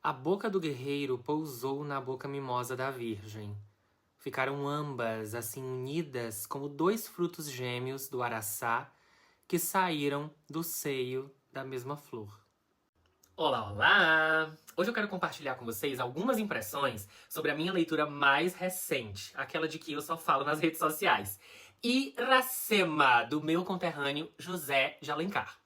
A boca do guerreiro pousou na boca mimosa da virgem. Ficaram ambas assim unidas como dois frutos gêmeos do araçá que saíram do seio da mesma flor. Olá, olá! Hoje eu quero compartilhar com vocês algumas impressões sobre a minha leitura mais recente, aquela de que eu só falo nas redes sociais. Iracema, do meu conterrâneo José de Alencar.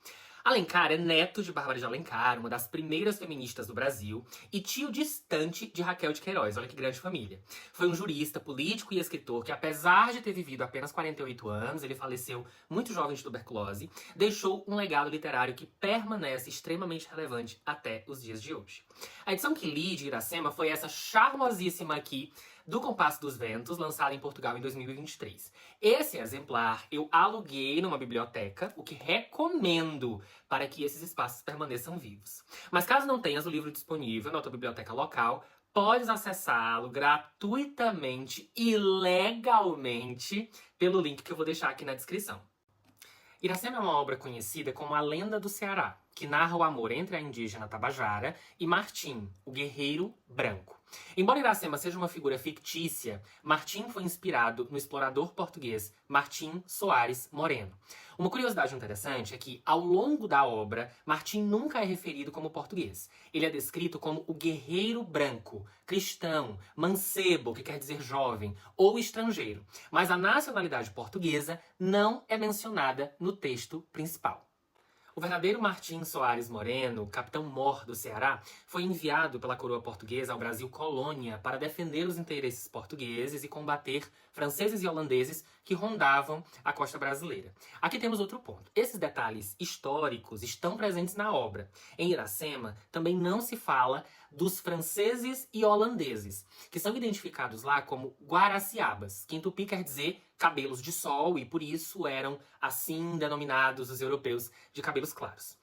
Alencar é neto de Bárbara de Alencar, uma das primeiras feministas do Brasil, e tio distante de Raquel de Queiroz. Olha que grande família. Foi um jurista, político e escritor que, apesar de ter vivido apenas 48 anos, ele faleceu muito jovem de tuberculose, deixou um legado literário que permanece extremamente relevante até os dias de hoje. A edição que li de Iracema foi essa charmosíssima aqui, do Compasso dos Ventos, lançada em Portugal em 2023. Esse exemplar eu aluguei numa biblioteca, o que recomendo para que esses espaços permaneçam vivos. Mas caso não tenhas o livro disponível na tua biblioteca local, podes acessá-lo gratuitamente e legalmente pelo link que eu vou deixar aqui na descrição. Iracema é uma obra conhecida como A Lenda do Ceará, que narra o amor entre a indígena Tabajara e Martim, o guerreiro branco. Embora Iracema seja uma figura fictícia, Martim foi inspirado no explorador português Martim Soares Moreno. Uma curiosidade interessante é que, ao longo da obra, Martim nunca é referido como português. Ele é descrito como o guerreiro branco, cristão, mancebo, que quer dizer jovem, ou estrangeiro. Mas a nacionalidade portuguesa não é mencionada no texto principal. O verdadeiro Martim Soares Moreno, capitão-mor do Ceará, foi enviado pela coroa portuguesa ao Brasil colônia para defender os interesses portugueses e combater franceses e holandeses que rondavam a costa brasileira. Aqui temos outro ponto. Esses detalhes históricos estão presentes na obra. Em Iracema, também não se fala dos franceses e holandeses, que são identificados lá como guaraciabas, que em tupi quer dizer cabelos de sol, e por isso eram assim denominados os europeus de cabelos claros.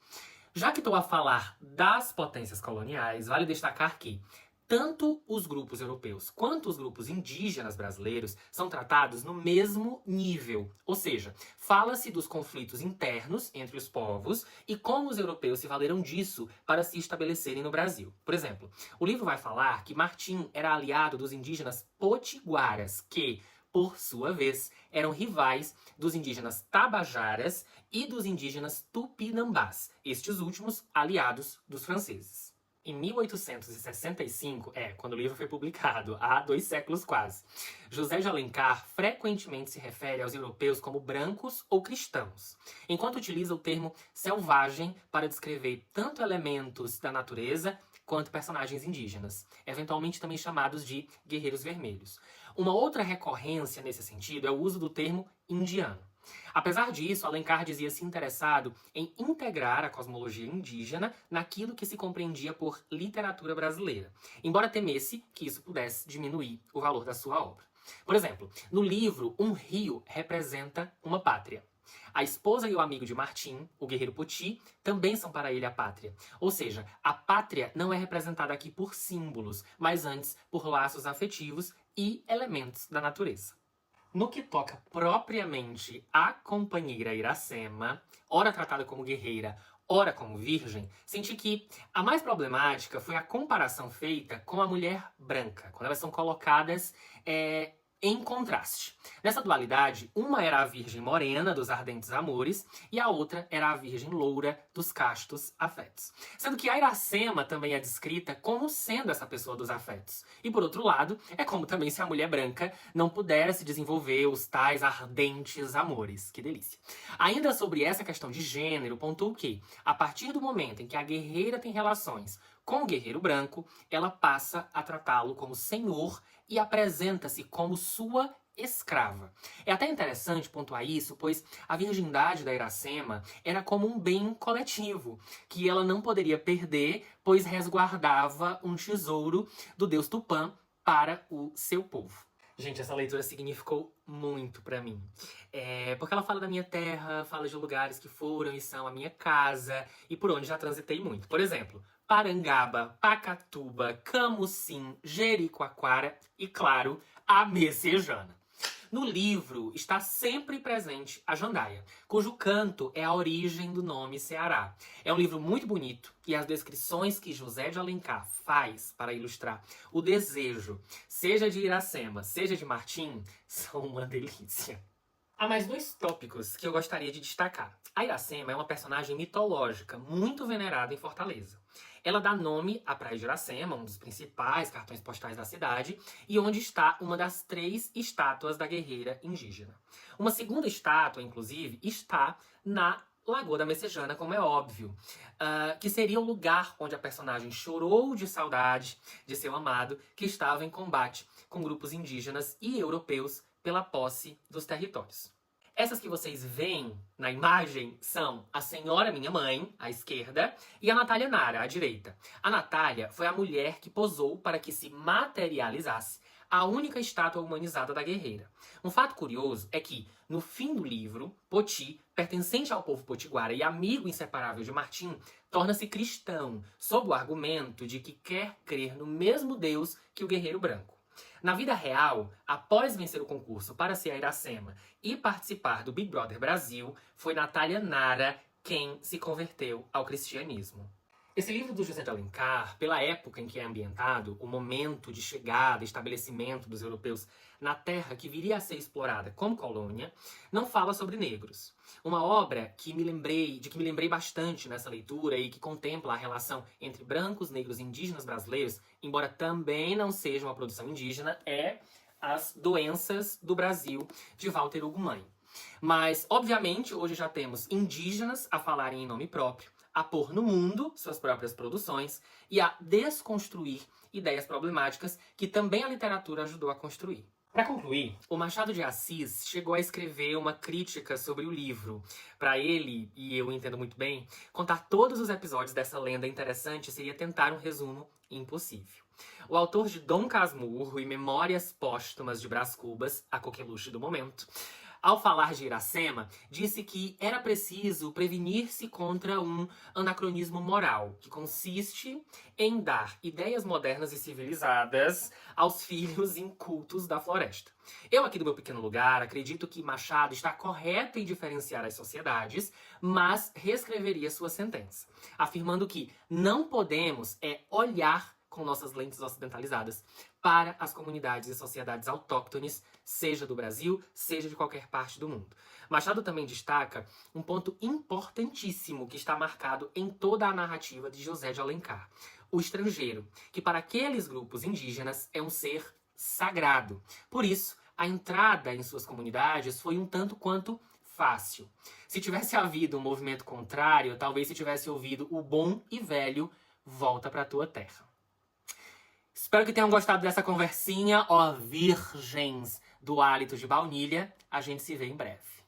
Já que estou a falar das potências coloniais, vale destacar que tanto os grupos europeus quanto os grupos indígenas brasileiros são tratados no mesmo nível. Ou seja, fala-se dos conflitos internos entre os povos e como os europeus se valeram disso para se estabelecerem no Brasil. Por exemplo, o livro vai falar que Martim era aliado dos indígenas potiguaras, que, por sua vez, eram rivais dos indígenas tabajaras e dos indígenas tupinambás, estes últimos aliados dos franceses. Em 1865, quando o livro foi publicado, há 2 séculos quase, José de Alencar frequentemente se refere aos europeus como brancos ou cristãos, enquanto utiliza o termo selvagem para descrever tanto elementos da natureza quanto personagens indígenas, eventualmente também chamados de guerreiros vermelhos. Uma outra recorrência nesse sentido é o uso do termo indiano. Apesar disso, Alencar dizia-se interessado em integrar a cosmologia indígena naquilo que se compreendia por literatura brasileira, embora temesse que isso pudesse diminuir o valor da sua obra. Por exemplo, no livro, um rio representa uma pátria. A esposa e o amigo de Martim, o guerreiro Poti, também são para ele a pátria. Ou seja, a pátria não é representada aqui por símbolos, mas antes por laços afetivos e elementos da natureza. No que toca propriamente à companheira Iracema, ora tratada como guerreira, ora como virgem, senti que a mais problemática foi a comparação feita com a mulher branca, quando elas são colocadas em contraste. Nessa dualidade, uma era a virgem morena dos ardentes amores e a outra era a virgem loura dos castos afetos. Sendo que a Iracema também é descrita como sendo essa pessoa dos afetos. E por outro lado, é como também se a mulher branca não pudesse desenvolver os tais ardentes amores. Que delícia. Ainda sobre essa questão de gênero, pontuo que, a partir do momento em que a guerreira tem relações com o guerreiro branco, ela passa a tratá-lo como senhor e apresenta-se como sua escrava. É até interessante pontuar isso, pois a virgindade da Iracema era como um bem coletivo, que ela não poderia perder, pois resguardava um tesouro do deus Tupã para o seu povo. Gente, essa leitura significou muito pra mim. Porque ela fala da minha terra, fala de lugares que foram e são a minha casa, e por onde já transitei muito. Por exemplo, Parangaba, Pacatuba, Camusim, Jericoacoara e, claro, a Messejana. No livro está sempre presente a jandaia, cujo canto é a origem do nome Ceará. É um livro muito bonito e as descrições que José de Alencar faz para ilustrar o desejo, seja de Iracema, seja de Martim, são uma delícia. Há mais dois tópicos que eu gostaria de destacar. A Iracema é uma personagem mitológica muito venerada em Fortaleza. Ela dá nome à Praia de Iracema, um dos principais cartões postais da cidade, e onde está uma das 3 estátuas da guerreira indígena. Uma segunda estátua, inclusive, está na Lagoa da Messejana, como é óbvio, que seria o lugar onde a personagem chorou de saudade de seu amado, que estava em combate com grupos indígenas e europeus pela posse dos territórios. Essas que vocês veem na imagem são a Senhora Minha Mãe, à esquerda, e a Natália Nara, à direita. A Natália foi a mulher que posou para que se materializasse a única estátua humanizada da guerreira. Um fato curioso é que, no fim do livro, Poti, pertencente ao povo potiguara e amigo inseparável de Martim, torna-se cristão, sob o argumento de que quer crer no mesmo Deus que o guerreiro branco. Na vida real, após vencer o concurso para ser a Iracema e participar do Big Brother Brasil, foi Natália Nara quem se converteu ao cristianismo. Esse livro do José de Alencar, pela época em que é ambientado, o momento de chegada e estabelecimento dos europeus na terra que viria a ser explorada como colônia, não fala sobre negros. Uma obra que me lembrei bastante nessa leitura e que contempla a relação entre brancos, negros e indígenas brasileiros, embora também não seja uma produção indígena, é As Doenças do Brasil, de Walter Ugumãe. Mas, obviamente, hoje já temos indígenas a falarem em nome próprio, a pôr no mundo suas próprias produções e a desconstruir ideias problemáticas que também a literatura ajudou a construir. Para concluir, o Machado de Assis chegou a escrever uma crítica sobre o livro. Para ele, e eu entendo muito bem, contar todos os episódios dessa lenda interessante seria tentar um resumo impossível. O autor de Dom Casmurro e Memórias Póstumas de Brás Cubas, a coqueluche do momento, ao falar de Iracema, disse que era preciso prevenir-se contra um anacronismo moral, que consiste em dar ideias modernas e civilizadas aos filhos incultos da floresta. Eu, aqui do meu pequeno lugar, acredito que Machado está correto em diferenciar as sociedades, mas reescreveria sua sentença, afirmando que não podemos olhar com nossas lentes ocidentalizadas para as comunidades e sociedades autóctones, seja do Brasil, seja de qualquer parte do mundo. Machado também destaca um ponto importantíssimo que está marcado em toda a narrativa de José de Alencar: o estrangeiro, que para aqueles grupos indígenas é um ser sagrado. Por isso, a entrada em suas comunidades foi um tanto quanto fácil. Se tivesse havido um movimento contrário, talvez se tivesse ouvido o bom e velho "volta pra tua terra". Espero que tenham gostado dessa conversinha, ó virgens do hálito de baunilha. A gente se vê em breve.